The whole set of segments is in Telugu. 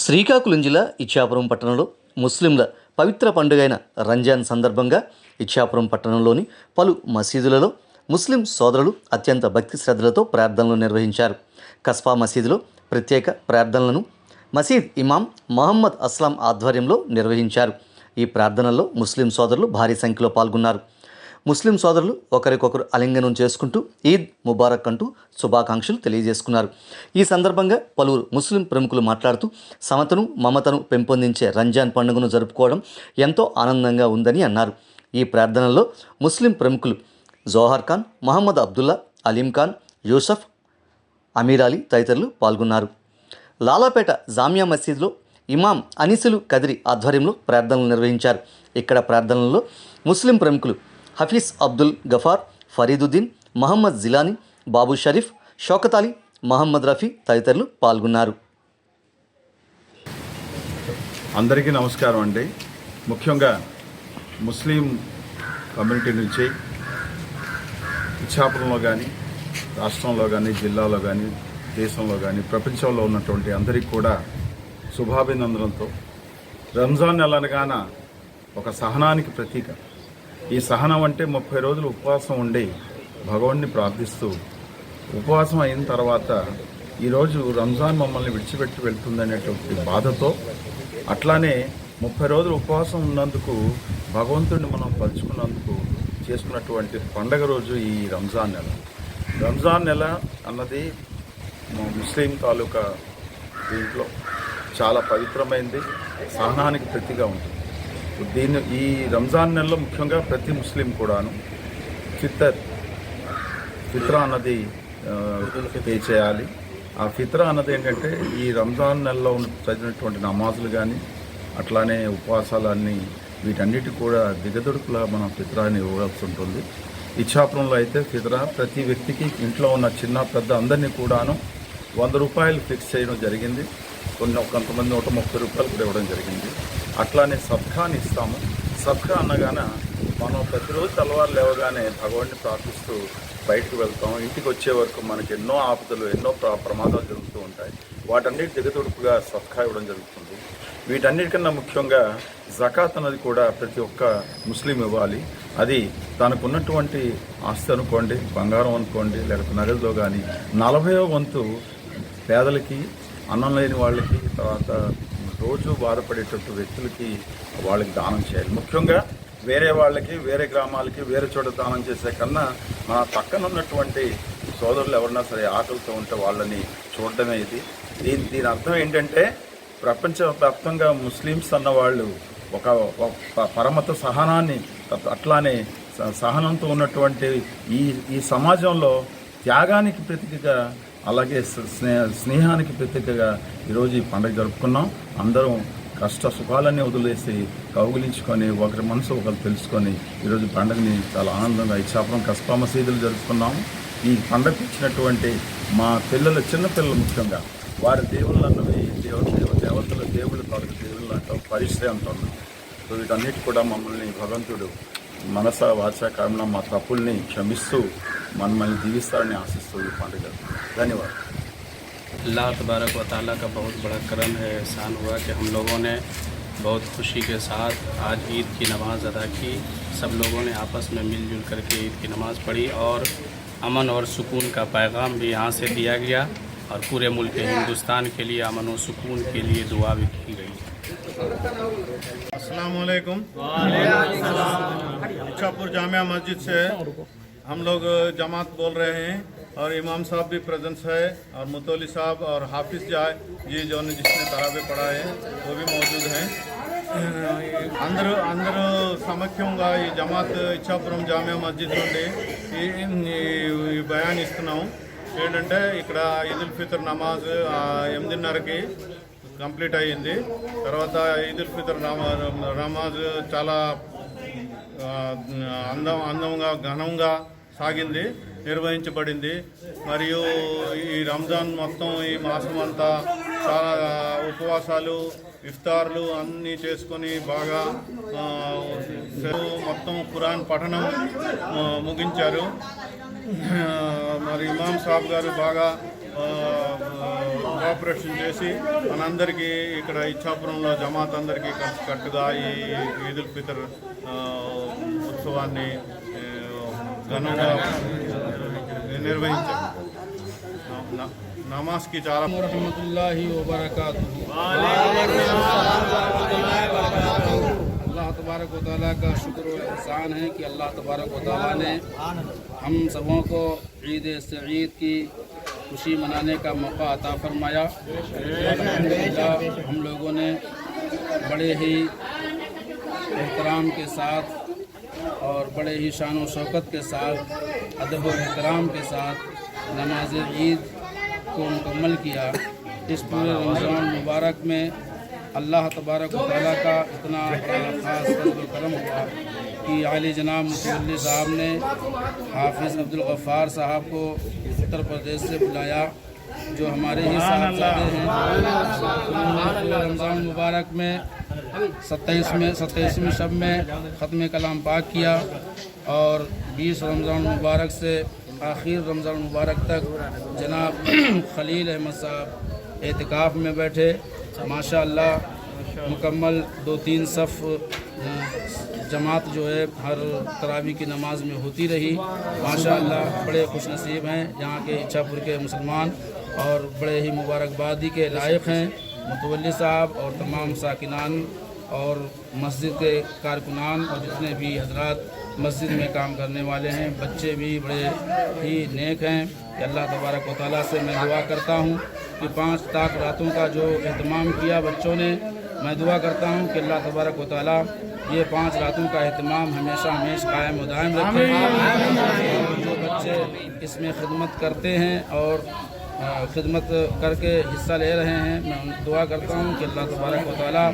శ్రీకాకుళం జిల్లా ఇచ్చాపురం పట్టణంలో ముస్లింల పవిత్ర పండుగైన రంజాన్ సందర్భంగా ఇచ్చాపురం పట్టణంలోని పలు మసీదులలో ముస్లిం సోదరులు అత్యంత భక్తి శ్రద్ధలతో ప్రార్థనలు నిర్వహించారు. కస్బా మసీదులో ప్రత్యేక ప్రార్థనలను మసీద్ ఇమాం మహమ్మద్ అస్లాం ఆధ్వర్యంలో నిర్వహించారు. ఈ ప్రార్థనల్లో ముస్లిం సోదరులు భారీ సంఖ్యలో పాల్గొన్నారు. ముస్లిం సోదరులు ఒకరికొకరు ఆలింగనం చేసుకుంటూ ఈద్ ముబారక్ అంటూ శుభాకాంక్షలు తెలియజేసుకున్నారు. ఈ సందర్భంగా పలువురు ముస్లిం ప్రముఖులు మాట్లాడుతూ సమతను మమతను పెంపొందించే రంజాన్ పండుగను జరుపుకోవడం ఎంతో ఆనందంగా ఉందని అన్నారు. ఈ ప్రార్థనల్లో ముస్లిం ప్రముఖులు జోహర్ ఖాన్, మహమ్మద్ అబ్దుల్లా, అలీం ఖాన్, యూసఫ్, అమీర్ అలీ తదితరులు పాల్గొన్నారు. లాలాపేట జామియా మసీదులో ఇమాం అనిసులు కదిరి ఆధ్వర్యంలో ప్రార్థనలు నిర్వహించారు. ఇక్కడ ప్రార్థనల్లో ముస్లిం ప్రముఖులు హఫీజ్ అబ్దుల్ గఫార్, ఫరీదుద్దీన్, మహమ్మద్ జిలానీ, బాబు షరీఫ్, షౌకత్ అలీ, మహమ్మద్ రఫీ తదితరులు పాల్గొన్నారు. అందరికీ నమస్కారం అండి. ముఖ్యంగా ముస్లిం కమ్యూనిటీ నుంచి ఇచ్చాపురంలో కానీ, రాష్ట్రంలో కానీ, జిల్లాలో కానీ, దేశంలో కానీ, ప్రపంచంలో ఉన్నటువంటి అందరికీ కూడా శుభాభినందనలతో రంజాన్ నెల అనగాన ఒక సహనానికి ప్రతీక. ఈ సహనం అంటే 30 రోజులు ఉపవాసం ఉండి భగవాన్ని ప్రార్థిస్తూ ఉపవాసం అయిన తర్వాత ఈరోజు రంజాన్ మమ్మల్ని విడిచిపెట్టి వెళ్తుందనేటువంటి బాధతో, అట్లానే 30 రోజులు ఉపవాసం ఉన్నందుకు భగవంతుడిని మనం పలుచుకున్నందుకు చేసుకున్నటువంటి పండగ రోజు ఈ రంజాన్ నెల. రంజాన్ నెల అన్నది ముస్లిం తాలూకా దీంట్లో చాలా పవిత్రమైనది, సహనానికి ప్రతిగా ఉంటుంది. ఈ రంజాన్ నెలలో ముఖ్యంగా ప్రతి ముస్లిం కూడాను ఫిత్రా అన్నది పే చేయాలి. ఆ ఫిత్రా అన్నది ఏంటంటే ఈ రంజాన్ నెలలో చదివినటువంటి నమాజులు కానీ, అట్లానే ఉపవాసాలన్నీ వీటన్నిటి కూడా దిగదుడుకులా మనం ఫిత్రాని ఇవ్వాల్సి ఉంటుంది. ఇచ్చాపురంలో అయితే ఫిత్రా ప్రతి వ్యక్తికి ఇంట్లో ఉన్న చిన్న పెద్ద అందరినీ కూడాను 100 రూపాయలు ఫిక్స్ చేయడం జరిగింది. కొంతమంది 130 రూపాయలు కూడా ఇవ్వడం జరిగింది. అట్లానే సబ్కాని ఇస్తాము. సబ్కా అనగానే మనం ప్రతిరోజు తెల్లవారు లేవగానే భగవాన్ని ప్రార్థిస్తూ బయటకు వెళ్తాం. ఇంటికి వచ్చే వరకు మనకి ఎన్నో ఆపదలు, ఎన్నో ప్రమాదాలు జరుగుతూ ఉంటాయి. వాటన్నిటి దిగదుడుపుగా సబ్కా ఇవ్వడం జరుగుతుంది. వీటన్నిటికన్నా ముఖ్యంగా జకాత్ అన్నది కూడా ప్రతి ఒక్క ముస్లిం ఇవ్వాలి. అది తనకున్నటువంటి ఆస్తి అనుకోండి, బంగారం అనుకోండి, లేకపోతే నగదులో కానీ 40వ వంతు పేదలకి, అన్నం లేని వాళ్ళకి, తర్వాత రోజు బాధపడేటట్టు వ్యక్తులకి వాళ్ళకి దానం చేయాలి. ముఖ్యంగా వేరే వాళ్ళకి, వేరే గ్రామాలకి, వేరే చోట దానం చేసే కన్నా మన పక్కన ఉన్నటువంటి సోదరులు ఎవరన్నా సరే ఆకలితో ఉంటే వాళ్ళని చూడడమే ఇది. దీని అర్థం ఏంటంటే ప్రపంచవ్యాప్తంగా ముస్లిమ్స్ అన్నవాళ్ళు ఒక పరమత సహనాన్ని, అట్లానే సహనంతో ఉన్నటువంటి ఈ సమాజంలో త్యాగానికి ప్రతీకగా, అలాగే స్నేహానికి ప్రతీకగా ఈరోజు ఈ పండుగ జరుపుకున్నాం. అందరం కష్ట సుఖాలన్నీ వదిలేసి కౌగులించుకొని ఒకరి మనసు ఒకరు తెలుసుకొని ఈరోజు పండుగని చాలా ఆనందంగా ఇచ్చాపురం కస్బా మసీదులు జరుపుకున్నాము. ఈ పండుగకు వచ్చినటువంటి మా పిల్లలు, చిన్నపిల్లలు ముఖ్యంగా వారి దేవుళ్ళు అన్నవి దేవుళ్ళ తాలూకు దేవుళ్ళు అంటాం, పరిశ్రమ అంటున్నాం. సో వీటన్నిటి కూడా మమ్మల్ని భగవంతుడు మనస వాచ కర్మ మా తప్పుల్ని క్షమిస్తూ మమ్మల్ని దీవిస్తారని ఆశిస్తూ ఈ పండుగ. ధన్యవాదాలు. अल्लाह तबारक व तआला का बहुत बड़ा करम है, एहसान हुआ कि हम लोगों ने बहुत खुशी के साथ आज ईद की नमाज़ अदा की। सब लोगों ने आपस में मिलजुल करके ईद की नमाज़ पढ़ी और अमन और सुकून का पैगाम भी यहाँ से दिया गया और पूरे मुल्क हिंदुस्तान के लिए अमन और सुकून के लिए दुआ भी की गई। अस्सलाम वालेकुम। इच्छापुर जामिया मस्जिद से हम लोग जमात बोल रहे हैं और इमाम साहब भी प्रेजेंस है और मुतौली साहब और हाफिज जी जो जिसने तरावे पढ़ा है वो भी मौजूद हैं. అందరూ సమఖ్యంగా ఈ జమాత్ ఇచ్చాపురం జామియా మస్జిద్ నుండి ఈ బయాన్ ఇస్తున్నాం. ఏంటంటే ఇక్కడ ఈదుల్ ఫితర్ నమాజ్ 8:30కి కంప్లీట్ అయ్యింది. తర్వాత ఈదుల్ ఫితర్ నమాజ్ చాలా అందంగా ఘనంగా సాగింది, నిర్వహించబడింది. మరియు ఈ రంజాన్ మొత్తం ఈ మాసం అంతా చాలా ఉపవాసాలు, ఇఫ్తార్లు అన్నీ చేసుకొని బాగా మొత్తం ఖురాన్ పఠనం ముగించారు. మరి ఇమాం సాబ్ గారు బాగా కోఆపరేషన్ చేసి మనందరికీ ఇక్కడ ఇచ్చాపురంలో జమాత్ అందరికీ కట్టుగా ఈ ఈదుల్ ఫితర్ ఉత్సవాన్ని ఘనంగా నిర్వహించాం. నమాజ్కి చాలా रहमतुल्लाहि व बरकातुहू। अल्लाह तबारक व तआला का शुक्र व एहसान है कि अल्लाह तबारक व तआला ने हम सबों को ईद सईद की खुशी मनाने का मौका अता फरमाया। अल्हम्दुलिल्लाह हम लोगों ने बड़े ही एहतराम के साथ और बड़े ही शान व शौकत के साथ अदब व एहतराम के साथ नमाज ईद को मुकम्मल किया। इस पूरे रमज़ान मुबारक में अल्लाह तबारक व तआला का इतना ख़ास फज़ल व करम हुआ कि आली जनाब मुतवल्ली साहब ने हाफिज़ अब्दुल गफ़्फ़ार साहब को उत्तर प्रदेश से बुलाया, जो हमारे ही साहबजादे हैं। उन्होंने रमज़ान मुबारक में 27वें शब में ख़त्म कलाम पाक किया और 20 रमज़ान मुबारक से आखिर रमज़ान मुबारक तक जनाब खलील अहमद साहब एहतिकाफ़ में बैठे। माशाअल्लाह मुकम्मल 2-3 सफ़ जमात जो है हर तरावी की नमाज में होती रही। माशाअल्लाह बड़े खुश नसीब हैं यहाँ के इच्छापुर के मुसलमान और बड़े ही मुबारकबादी के लायक हैं मुतवल्ली साहब और तमाम साकिनान और मस्जिद के कारकुनान और जितने भी हजरात मस्जिद में काम करने वाले हैं। बच्चे भी बड़े ही नेक हैं कि अल्लाह तबारक व तआला से मैं दुआ करता हूँ कि 5 ताक रातों का जो एहतमाम किया बच्चों ने, मैं दुआ करता हूँ कि अल्लाह तबारक व तआला ये 5 रातों का एहतमाम हमेशा कायम व दायम रखे। जो बच्चे इसमें खिदमत करते हैं और खिदमत करके हिस्सा ले रहे हैं, मैं दुआ करता हूँ कि अल्लाह तबारक व तआला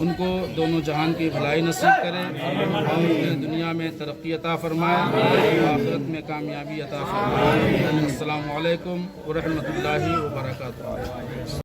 उनको दोनों जहान की भलाई नसीब करे और उन्हें दुनिया में तरक्की अता फरमाए और आखिरत में कामयाबी अता फरमाए। अस्सलामु अलैकुम व रहमतुल्लाहि व बरकातुहू।